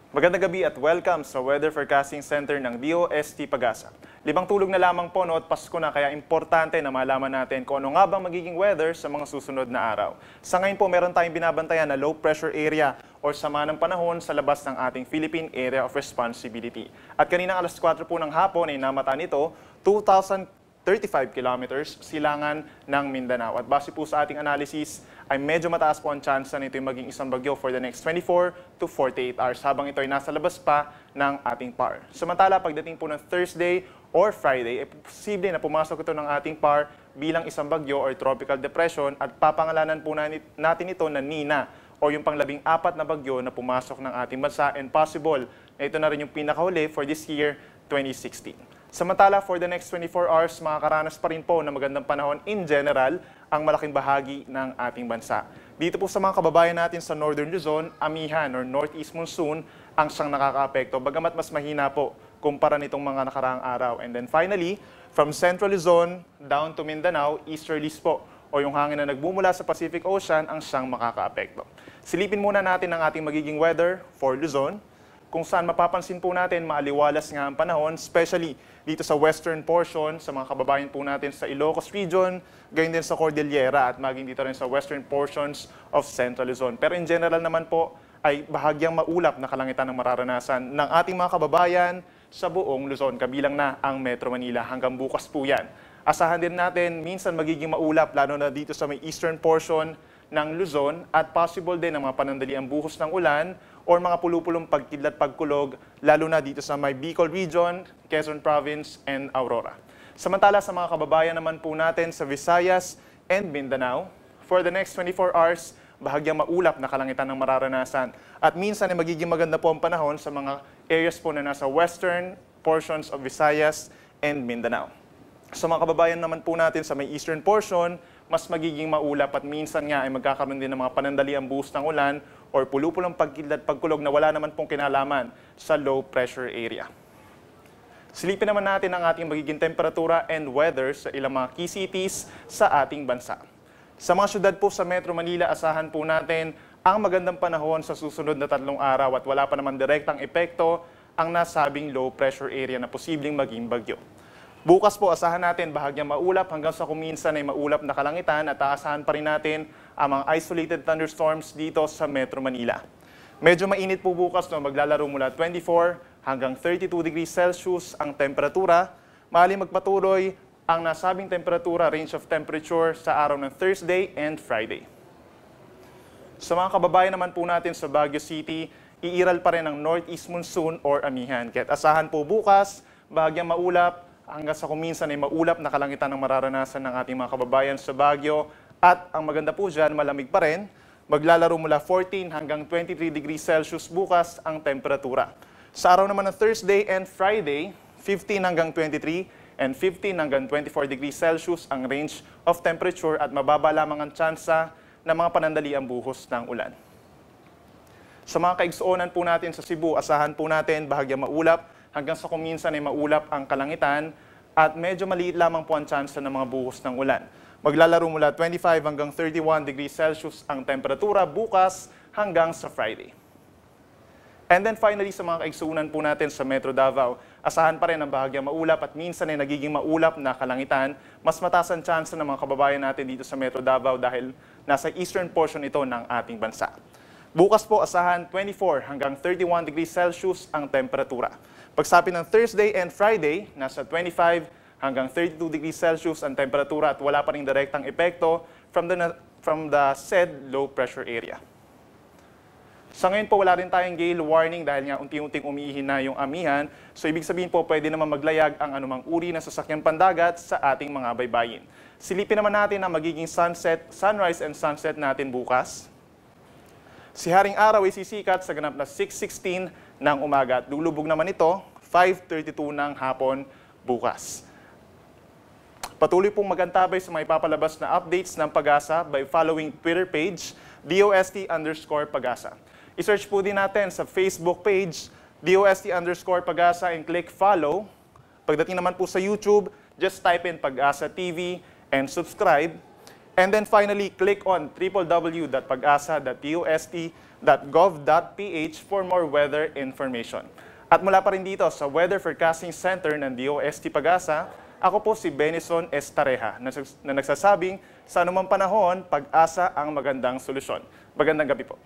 Magandang gabi at welcome sa Weather Forecasting Center ng DOST Pag-asa. Libang tulog na lamang po at Pasko na kaya importante na malaman natin kung ano nga bang magiging weather sa mga susunod na araw. Sa ngayon po meron tayong binabantayan na low pressure area or sama ng panahon sa labas ng ating Philippine Area of Responsibility. At kaninang alas 4 po ng hapon ay namata nito 2,035 kilometers silangan ng Mindanao. At base po sa ating analysis ay medyo mataas po ang chance na ito yung maging isang bagyo for the next 24 to 48 hours habang ito ay nasa labas pa ng ating PAR. Samantala, pagdating po ng Thursday or Friday, ay posible na pumasok ito ng ating PAR bilang isang bagyo or tropical depression at papangalanan po natin ito na Nina o yung pang-14 na bagyo na pumasok ng ating bansa and possible na ito na rin yung pinakahuli for this year, 2016. Samantala, for the next 24 hours, makakaranas pa rin po ng magandang panahon in general ang malaking bahagi ng ating bansa. Dito po sa mga kababayan natin sa Northern Luzon, amihan or northeast monsoon ang siyang nakakaapekto, bagamat mas mahina po kumpara nitong mga nakaraang araw. And then finally, from Central Luzon down to Mindanao, easterlies po o yung hangin na nagbumula sa Pacific Ocean ang siyang makakaapekto. Silipin muna natin ang ating magiging weather for Luzon, kung saan mapapansin po natin maaliwalas nga ang panahon, especially dito sa western portion, sa mga kababayan po natin sa Ilocos Region, gayon din sa Cordillera at maging dito rin sa western portions of Central Luzon. Pero in general naman po ay bahagyang maulap na kalangitan ng mararanasan ng ating mga kababayan sa buong Luzon, kabilang na ang Metro Manila. Hanggang bukas po yan. Asahan din natin minsan magiging maulap lalo na dito sa may eastern portion ng Luzon at possible din ang mga panandaliang buhos ng ulan or mga pulupulong pagkidlat pagkulog lalo na dito sa may Bicol Region, Quezon Province, and Aurora. Samantala sa mga kababayan naman po natin sa Visayas and Mindanao, for the next 24 hours, bahagyang maulap na kalangitan ng mararanasan. At minsan ay magiging maganda po ang panahon sa mga areas po na nasa western portions of Visayas and Mindanao. Sa mga kababayan naman po natin sa may eastern portion, mas magiging maulap at minsan nga ay magkakaroon din ng mga panandaliang buhos ng ulan or pulupulang pagkidlat pagkulog na wala naman pong kinalaman sa low pressure area. Silipin naman natin ang ating magiging temperatura and weather sa ilang mga key cities sa ating bansa. Sa mga syudad po sa Metro Manila, asahan po natin ang magandang panahon sa susunod na 3 araw at wala pa naman direktang epekto ang nasabing low pressure area na posibleng maging bagyo. Bukas po, asahan natin bahagyang maulap hanggang sa kuminsan ay maulap na kalangitan at aasahan pa rin natin ang mga isolated thunderstorms dito sa Metro Manila. Medyo mainit po bukas no, maglalaro mula 24 hanggang 32 degrees Celsius ang temperatura. Maaaring magpatuloy ang nasabing temperatura, range of temperature sa araw ng Thursday and Friday. Sa mga kababayan naman po natin sa Baguio City, iiral pa rin ang northeast monsoon or amihan. Kaya't asahan po bukas, bahagyang maulap, hanggang sa kuminsan ay maulap na kalangitan ng mararanasan ng ating mga kababayan sa Baguio. At ang maganda po dyan, malamig pa rin. Maglalaro mula 14 hanggang 23 degrees Celsius bukas ang temperatura. Sa araw naman ng Thursday and Friday, 15 hanggang 23 and 15 hanggang 24 degrees Celsius ang range of temperature at mababa lamang ang tsansa ng mga panandaliang buhos ng ulan. Sa mga kaigsuonan po natin sa Cebu, asahan po natin bahagyang maulap hanggang sa kuminsan ay maulap ang kalangitan at medyo maliit lamang po ang tsansa ng mga buhos ng ulan. Maglalaro mula 25 hanggang 31 degrees Celsius ang temperatura bukas hanggang sa Friday. And then finally, sa mga kaigsuunan po natin sa Metro Davao, asahan pa rin ang bahagyang maulap at minsan ay nagiging maulap na kalangitan. Mas mataas ang tsansa ng mga kababayan natin dito sa Metro Davao dahil nasa eastern portion ito ng ating bansa. Bukas po, asahan 24 hanggang 31 degrees Celsius ang temperatura. Pagsapit ng Thursday and Friday, nasa 25 hanggang 32 degrees Celsius ang temperatura at wala pa ring direktang epekto from the said low pressure area. Sa ngayon po, wala rin tayong gale warning dahil nga unti-unting umiihin na yung amihan. So ibig sabihin po, pwede naman maglayag ang anumang uri ng sasakyang pandagat sa ating mga baybayin. Silipin naman natin ang magiging sunrise and sunset natin bukas. Si Haring Araw ay sisikat sa ganap na 6:16 ng umaga at lulubog naman ito 5:32 ng hapon bukas. Patuloy pong magantabay sa may papalabas na updates ng Pag-asa by following Twitter page DOST_Pag-asa. I-search po din natin sa Facebook page DOST_Pag-asa and click follow. Pagdating naman po sa YouTube, just type in Pag-asa TV and subscribe. And then finally, click on www.pagasa.dust.gov.ph for more weather information. At mula pa rin dito sa Weather Forecasting Center ng DOST Pag-asa, ako po si Benison Estareja na nagsasabing sa anumang panahon, pag-asa ang magandang solusyon. Magandang gabi po.